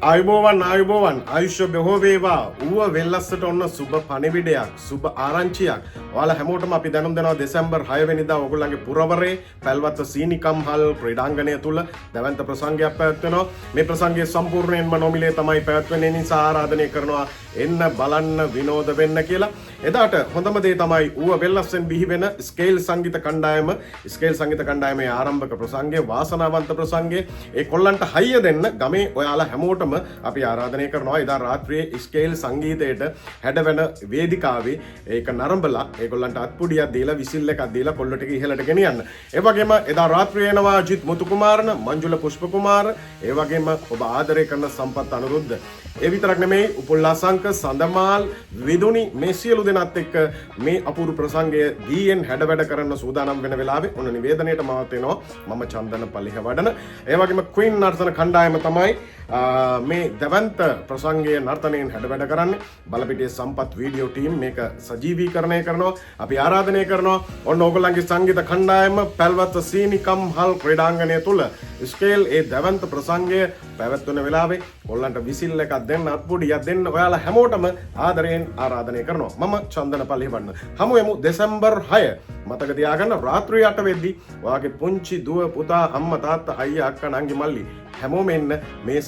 ආයුබෝවන් ආයුෂ්‍ය බොහෝ වේවා. ඌව වෙල්ලස්සට ඔන්න සුබ පණිවිඩයක්, සුබ ආරංචියක්. ඔයාලා හැමෝටම අපි දැනුම් දෙනවා දෙසැම්බර් 6 වෙනිදා ඔයගොල්ලන්ගේ පුරවරේ පැල්වත්ත සීනිකම්හල් ක්‍රීඩාංගණය තුල දැවැන්ත ප්‍රසංගයක් පැවැත්වෙනවා. මේ ප්‍රසංගය සම්පූර්ණයෙන්ම නොමිලේ තමයි පැවැත්වෙන්නේ නිසා ආරාධනය කරනවා එන්න බලන්න විනෝද වෙන්න කියලා. එදාට හොඳම දේ තමයි ඌව වෙල්ලස්සෙන් බිහි වෙන ස්කේල් සංගීත කණ්ඩායම, ස්කේල් සංගීත කණ්ඩායමේ ආරම්භක ප්‍රසංගය, වාසනාවන්ත ප්‍රසංගය. ඒ කොල්ලන්ට හයිය දෙන්න ගමේ ඔයාලා හැමෝටම අපි ආරාධනය කරනවා එදා රාත්‍රියේ ස්කේල් සංගීතයට හැඩවෙන වේදිකාවේ ඒක නරඹලා ඒගොල්ලන්ට අත්පුඩියක් දීලා විසිල් එකක් දීලා කොල්ල ටික ඉහළට ගෙනියන්න. ඒ වගේම එදා රාත්‍රියේ එනවා අජිත් මුතුකුමාරන, මංජුල පුෂ්පකුමාර, ඒ වගේම ඔබ ආදරය කරන සම්පත් අනුරුද්ධ. ඒ විතරක් නෙමෙයි උපුල්ලාසංක, සඳමාල්, විදුනි මේ සියලු දෙනාත් එක්ක මේ අපූර්ව ප්‍රසංගය දීයෙන් හැඩවැඩ කරන්න සූදානම් වෙන වෙලාවේ ඔන්න නිවේදනයට මාවත් වෙනවා මම චන්දන පල්ලිහවඩන. ඒ වගේම ක්වීන් නර්තන කණ්ඩායම තමයි මේ දැවන්ත ප්‍රසංගය නර්තනයෙන් හැඩවැඩ කරන්නේ. බලපිටියේ සම්පත් වීඩියෝ ටීම් මේක සජීවීකරණය කරනවා. අපි ආරාධනය කරනවා ඔන්න ඕගොල්ලන්ගේ සංගීත කණ්ඩායම පැල්වත්ත සීනිකම්හල් ක්‍රීඩාංගණය තුල ස්කේල් ඒ දැවන්ත ප්‍රසංගය පැවැත්වෙන වෙලාවේ ඔයගොල්ලන්ට විසිල් එකක් දෙන්න, අත්පුඩියක් දෙන්න ඔයාලා හැමෝටම ආදරයෙන් ආරාධනය කරනවා. මම චන්දන පල්ලිහවඩන. හමු යමු දෙසැම්බර් 6 මතක තියාගන්න රාත්‍රී 8 වෙද්දී ඔයාගේ පුංචි දුව පුතා අම්මා තාත්තා අයියා අක්කා නංගි මල්ලි හැමෝම එන්න මේ